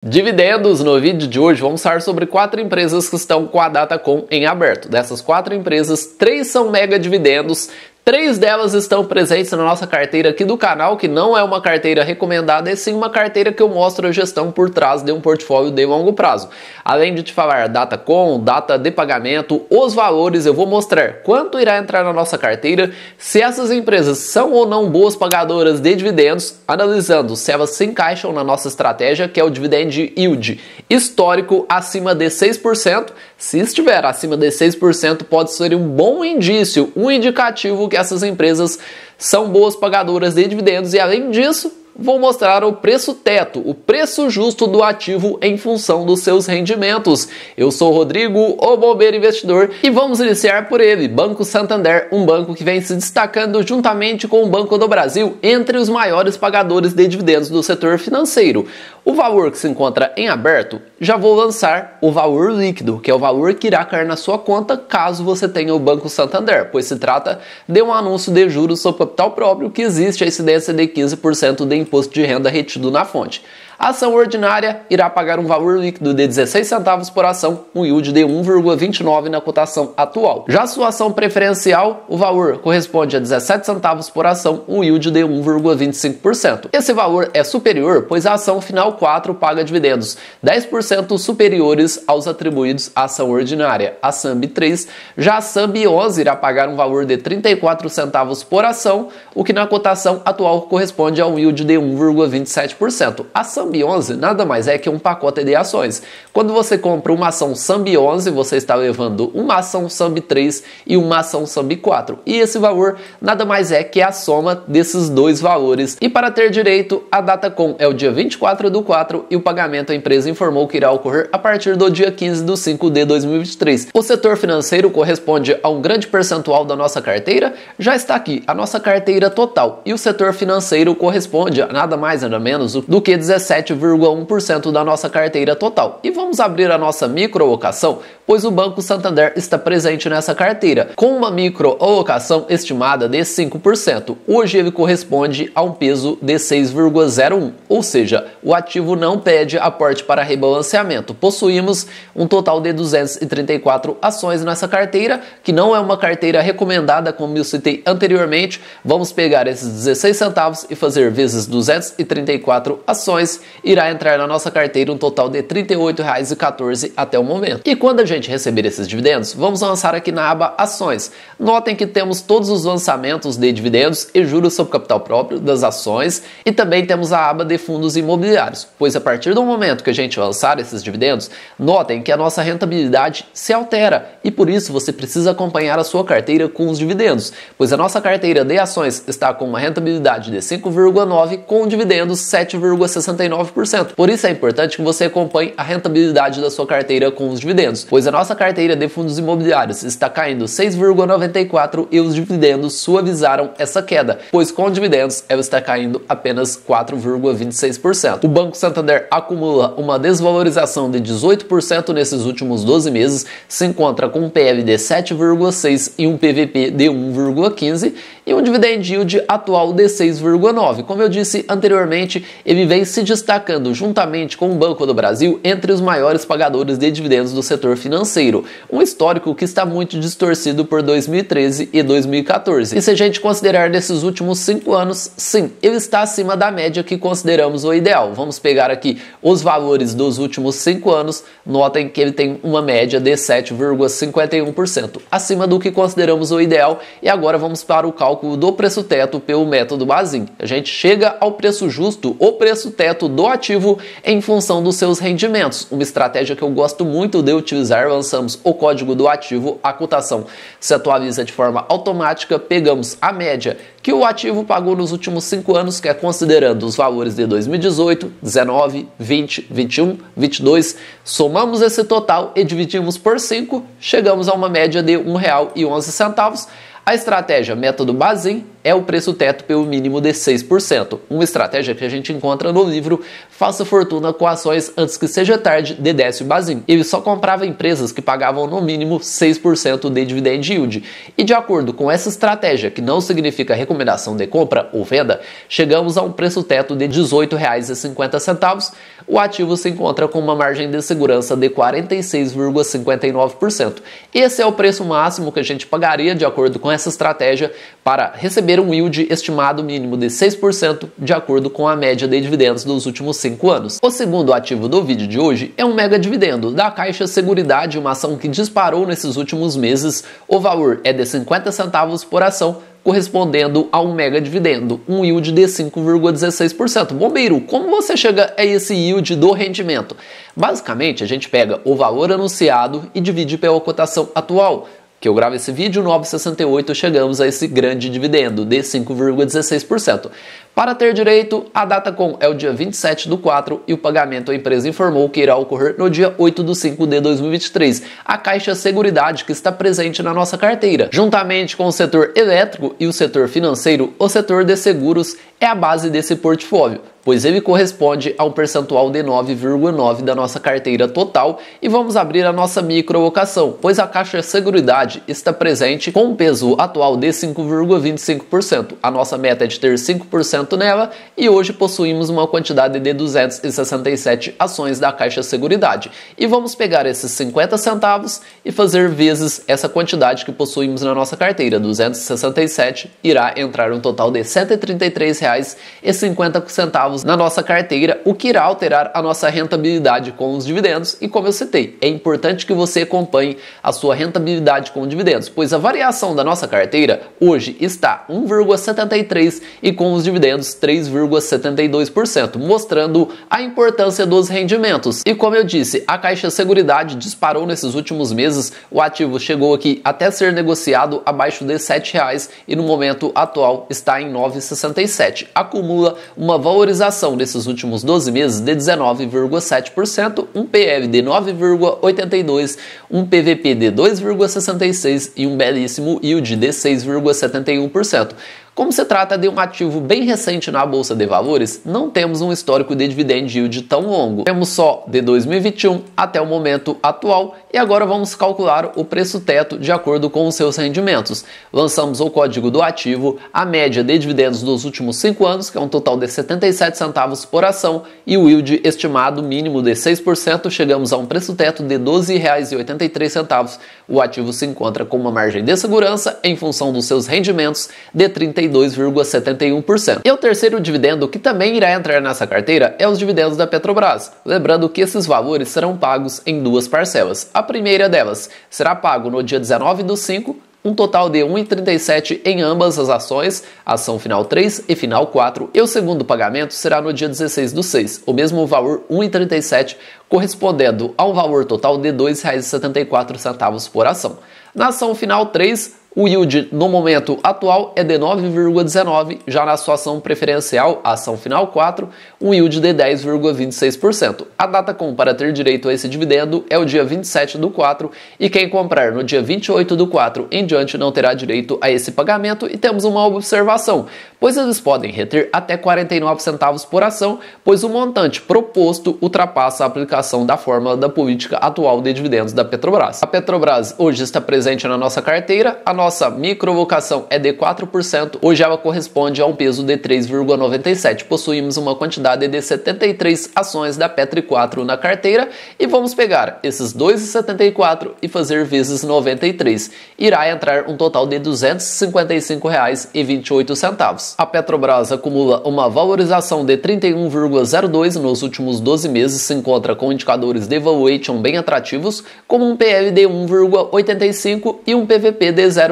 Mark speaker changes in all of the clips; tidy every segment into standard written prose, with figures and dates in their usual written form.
Speaker 1: Dividendos. No vídeo de hoje vamos falar sobre 4 empresas que estão com a Datacom em aberto. Dessas 4 empresas, 3 são mega dividendos, 3 delas estão presentes na nossa carteira aqui do canal, que não é uma carteira recomendada, e sim uma carteira que eu mostro a gestão por trás de um portfólio de longo prazo. Além de te falar Datacom, data de pagamento, os valores, eu vou mostrar quanto irá entrar na nossa carteira, se essas empresas são ou não boas pagadoras de dividendos, analisando se elas se encaixam na nossa estratégia, que é o dividend yield histórico acima de 6%. Se estiver acima de 6%, pode ser um bom indício, um indicativo que essas empresas são boas pagadoras de dividendos. E além disso, vou mostrar o preço teto, o preço justo do ativo em função dos seus rendimentos. Eu sou o Rodrigo, o Bombeiro Investidor, e vamos iniciar por ele, Banco Santander, um banco que vem se destacando juntamente com o Banco do Brasil entre os maiores pagadores de dividendos do setor financeiro. O valor que se encontra em aberto, já vou lançar o valor líquido, que é o valor que irá cair na sua conta caso você tenha o Banco Santander, pois se trata de um anúncio de juros sobre capital próprio que existe a incidência de 15% de imposto de renda retido na fonte. A ação ordinária irá pagar um valor líquido de 16 centavos por ação, um yield de 1,29 na cotação atual. Já a sua ação preferencial, o valor corresponde a 17 centavos por ação, um yield de 1,25%. Esse valor é superior, pois a ação final 4 paga dividendos 10% superiores aos atribuídos à ação ordinária, a SAMB 3. Já a SAMB 11 irá pagar um valor de 34 centavos por ação, o que na cotação atual corresponde a um yield de 1,27%. A SAMB 11 nada mais é que um pacote de ações. Quando você compra uma ação SAMB 11, você está levando uma ação SAMB 3 e uma ação SAMB 4. E esse valor nada mais é que a soma desses dois valores. E para ter direito, a Datacom é o dia 24/4 e o pagamento a empresa informou que irá ocorrer a partir do dia 15/5 de 2023. O setor financeiro corresponde a um grande percentual da nossa carteira. Já está aqui a nossa carteira total. E o setor financeiro corresponde a nada mais nada menos do que 17,1% da nossa carteira total. E vamos abrir a nossa microalocação, pois o Banco Santander está presente nessa carteira, com uma microalocação estimada de 5%. Hoje ele corresponde a um peso de 6,01, ou seja, o ativo não pede aporte para rebalanceamento. Possuímos um total de 234 ações nessa carteira, que não é uma carteira recomendada, como eu citei anteriormente. Vamos pegar esses 16 centavos e fazer vezes 234 ações, irá entrar na nossa carteira um total de R$ 38,14 até o momento. E quando a gente receber esses dividendos, vamos lançar aqui na aba Ações. Notem que temos todos os lançamentos de dividendos e juros sobre capital próprio das ações, e também temos a aba de fundos imobiliários, pois a partir do momento que a gente lançar esses dividendos, notem que a nossa rentabilidade se altera, e por isso você precisa acompanhar a sua carteira com os dividendos, pois a nossa carteira de ações está com uma rentabilidade de 5,9% com dividendos 7,69%. Por isso é importante que você acompanhe a rentabilidade da sua carteira com os dividendos, pois a nossa carteira de fundos imobiliários está caindo 6,94% e os dividendos suavizaram essa queda, pois com dividendos ela está caindo apenas 4,26%. O Banco Santander acumula uma desvalorização de 18% nesses últimos 12 meses, se encontra com um PL de 7,6 e um PVP de 1,15 e um dividend yield atual de 6,9. Como eu disse anteriormente, ele vem se destacando juntamente com o Banco do Brasil entre os maiores pagadores de dividendos do setor financeiro, um histórico que está muito distorcido por 2013 e 2014. E se a gente considerar desses últimos 5 anos, sim, ele está acima da média que consideramos o ideal. Vamos pegar aqui os valores dos últimos 5 anos, notem que ele tem uma média de 7,51%, acima do que consideramos o ideal. E agora vamos para o cálculo do preço teto pelo método Bazin. A gente chega ao preço justo, o preço teto do ativo em função dos seus rendimentos. Uma estratégia que eu gosto muito de utilizar. Lançamos o código do ativo, a cotação se atualiza de forma automática, pegamos a média que o ativo pagou nos últimos 5 anos, que é considerando os valores de 2018, 19, 20, 21, 22, somamos esse total e dividimos por 5, chegamos a uma média de R$ 1,11. A estratégia método Bazin é o preço teto pelo mínimo de 6%, uma estratégia que a gente encontra no livro Faça Fortuna com Ações Antes que Seja Tarde, de Décio Bazin. Ele só comprava empresas que pagavam no mínimo 6% de dividend yield. E de acordo com essa estratégia, que não significa recomendação de compra ou venda, chegamos a um preço teto de R$ 18,50, o ativo se encontra com uma margem de segurança de 46,59%. Esse é o preço máximo que a gente pagaria de acordo com essa estratégia para receber um yield estimado mínimo de 6% de acordo com a média de dividendos dos últimos 5 anos. O segundo ativo do vídeo de hoje é um mega dividendo da Caixa Seguridade, uma ação que disparou nesses últimos meses. O valor é de 50 centavos por ação, correspondendo a um mega dividendo, um yield de 5,16%. Bombeiro, como você chega a esse yield do rendimento? Basicamente, a gente pega o valor anunciado e divide pela cotação atual. Que eu gravo esse vídeo, 9,68, chegamos a esse grande dividendo de 5,16%. Para ter direito, a data com é o dia 27/4 e o pagamento a empresa informou que irá ocorrer no dia 8/5 de 2023. A Caixa Seguridade que está presente na nossa carteira. Juntamente com o setor elétrico e o setor financeiro, o setor de seguros é a base desse portfólio, pois ele corresponde a um percentual de 9,9% da nossa carteira total. E vamos abrir a nossa microalocação, pois a Caixa Seguridade está presente com um peso atual de 5,25%. A nossa meta é de ter 5% nela e hoje possuímos uma quantidade de 267 ações da Caixa Seguridade. E vamos pegar esses 50 centavos e fazer vezes essa quantidade que possuímos na nossa carteira, 267, irá entrar um total de R$ 133,50 na nossa carteira, o que irá alterar a nossa rentabilidade com os dividendos. E como eu citei, é importante que você acompanhe a sua rentabilidade com dividendos, pois a variação da nossa carteira hoje está 1,73% e com os dividendos 3,72%, mostrando a importância dos rendimentos. E como eu disse, a Caixa Seguridade disparou nesses últimos meses, o ativo chegou aqui até ser negociado abaixo de R$ 7,00 e no momento atual está em 9,67. Acumula uma valorização desses últimos 12 meses de 19,7%, um PL de 9,82%, um PVP de 2,66% e um belíssimo yield de 6,71%. Como se trata de um ativo bem recente na Bolsa de Valores, não temos um histórico de dividend yield tão longo. Temos só de 2021 até o momento atual e agora vamos calcular o preço teto de acordo com os seus rendimentos. Lançamos o código do ativo, a média de dividendos dos últimos 5 anos, que é um total de 77 centavos por ação, e o yield estimado mínimo de 6%, chegamos a um preço teto de R$ 12,83. O ativo se encontra com uma margem de segurança em função dos seus rendimentos de 32,71%. E o terceiro dividendo que também irá entrar nessa carteira é os dividendos da Petrobras. Lembrando que esses valores serão pagos em 2 parcelas. A primeira delas será pago no dia 19/5, um total de R$ 1,37 em ambas as ações, ação final 3 e final 4, e o segundo pagamento será no dia 16/6, o mesmo valor R$ 1,37, correspondendo a um valor total de R$ 2,74 por ação. Na ação final 3, o yield no momento atual é de 9,19%, já na sua ação preferencial, a ação final 4, um yield de 10,26%. A data com para ter direito a esse dividendo é o dia 27/4 e quem comprar no dia 28/4 em diante não terá direito a esse pagamento. E temos uma observação, pois eles podem reter até 49 centavos por ação, pois o montante proposto ultrapassa a aplicação da fórmula da política atual de dividendos da Petrobras. A Petrobras hoje está presente na nossa carteira, a nossa microalocação é de 4%, hoje ela corresponde a um peso de 3,97. Possuímos uma quantidade de 73 ações da Petri 4 na carteira e vamos pegar esses 2,74 e fazer vezes 93. Irá entrar um total de R$ 255,28. A Petrobras acumula uma valorização de 31,02 nos últimos 12 meses, se encontra com indicadores de valuation bem atrativos, como um PL de 1,85 e um PVP de 0,96.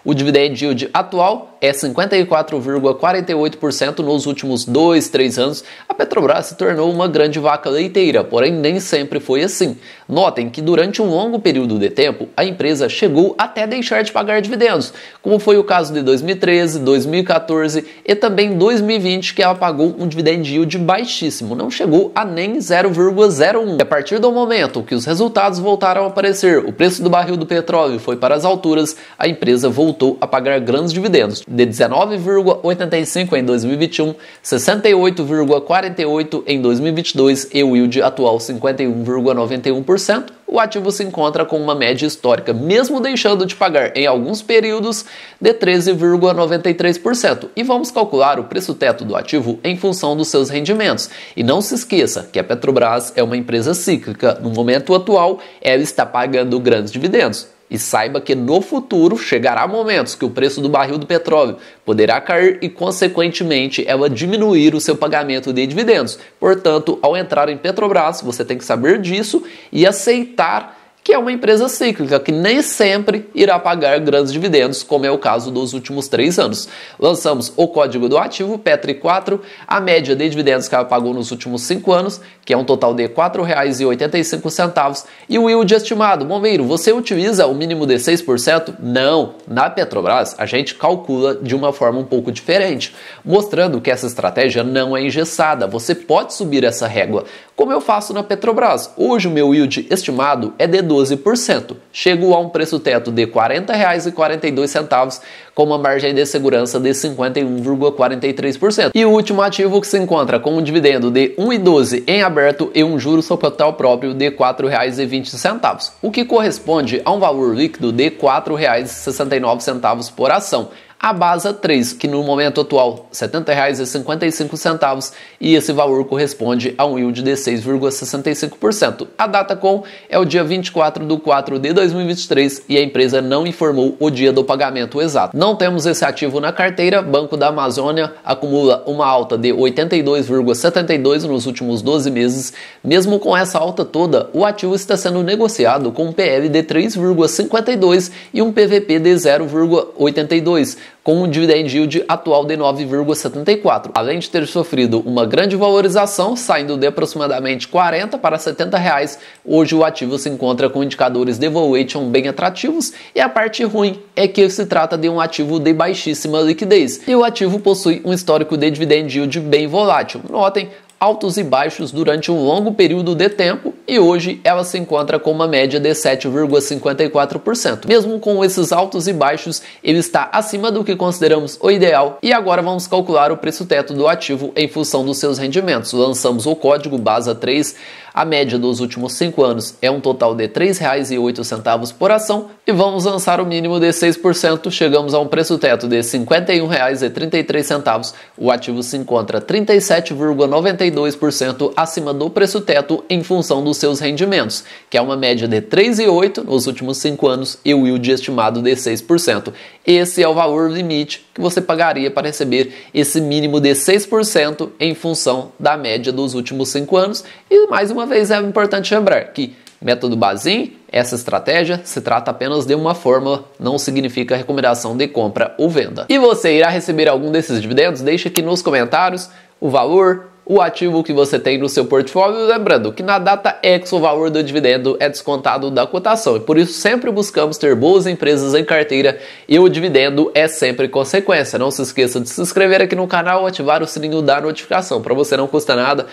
Speaker 1: O dividend yield atual é 54,48% nos últimos 2-3 anos. A Petrobras se tornou uma grande vaca leiteira, porém nem sempre foi assim. Notem que durante um longo período de tempo, a empresa chegou até deixar de pagar dividendos, como foi o caso de 2013, 2014 e também 2020, que ela pagou um dividend yield baixíssimo, não chegou a nem 0,01. E a partir do momento que os resultados voltaram a aparecer, o preço do barril do petróleo foi para as alturas, a empresa voltou a pagar grandes dividendos, de 19,85 em 2021, 68,48 em 2022 e o yield atual 51,91%, o ativo se encontra com uma média histórica, mesmo deixando de pagar em alguns períodos, de 13,93%. E vamos calcular o preço teto do ativo em função dos seus rendimentos. E não se esqueça que a Petrobras é uma empresa cíclica. No momento atual, ela está pagando grandes dividendos. E saiba que no futuro chegará momentos que o preço do barril do petróleo poderá cair e, consequentemente, ela diminuir o seu pagamento de dividendos. Portanto, ao entrar em Petrobras, você tem que saber disso e aceitar que é uma empresa cíclica, que nem sempre irá pagar grandes dividendos, como é o caso dos últimos 3 anos. Lançamos o código do ativo, PETRI4, a média de dividendos que ela pagou nos últimos 5 anos, que é um total de R$ 4,85, e o yield estimado. Bombeiro, você utiliza o mínimo de 6%? Não, na Petrobras a gente calcula de uma forma um pouco diferente, mostrando que essa estratégia não é engessada, você pode subir essa régua, como eu faço na Petrobras. Hoje o meu yield estimado é de 12%. Chego a um preço teto de R$ 40,42, com uma margem de segurança de 51,43%. E o último ativo que se encontra com um dividendo de R$ 1,12 em aberto e um juro sobre capital próprio de R$ 4,20, o que corresponde a um valor líquido de R$ 4,69 por ação. A Basa 3, que no momento atual R$ 70,55, e esse valor corresponde a um yield de 6,65%. A data com é o dia 24/4/2023 e a empresa não informou o dia do pagamento exato. Não temos esse ativo na carteira. Banco da Amazônia acumula uma alta de 82,72 nos últimos 12 meses. Mesmo com essa alta toda, o ativo está sendo negociado com um PL de 3,52 e um PVP de 0,82. com um dividend yield atual de 9,74. Além de ter sofrido uma grande valorização, saindo de aproximadamente 40 para 70 reais, hoje o ativo se encontra com indicadores de valuation bem atrativos, e a parte ruim é que se trata de um ativo de baixíssima liquidez, e o ativo possui um histórico de dividend yield bem volátil. Notem, altos e baixos durante um longo período de tempo, e hoje ela se encontra com uma média de 7,54%. Mesmo com esses altos e baixos, ele está acima do que consideramos o ideal. E agora vamos calcular o preço teto do ativo em função dos seus rendimentos. Lançamos o código BASA 3, a média dos últimos 5 anos é um total de R$ 3,08 por ação, e vamos lançar o mínimo de 6%, chegamos a um preço teto de R$ 51,33, o ativo se encontra 37,92% acima do preço teto em função dos seus rendimentos, que é uma média de 3,8% nos últimos 5 anos e o yield estimado de 6%. Esse é o valor limite que você pagaria para receber esse mínimo de 6% em função da média dos últimos 5 anos, e mais uma vez é importante lembrar que método Bazin, essa estratégia, se trata apenas de uma fórmula, não significa recomendação de compra ou venda. E você irá receber algum desses dividendos? Deixe aqui nos comentários o valor, o ativo que você tem no seu portfólio, lembrando que na data X o valor do dividendo é descontado da cotação, e por isso sempre buscamos ter boas empresas em carteira, e o dividendo é sempre consequência. Não se esqueça de se inscrever aqui no canal, ativar o sininho da notificação, para você não custa nada,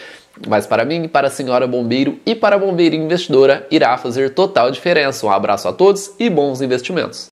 Speaker 1: mas para mim, para a senhora bombeiro e para a bombeirinha investidora irá fazer total diferença. Um abraço a todos e bons investimentos.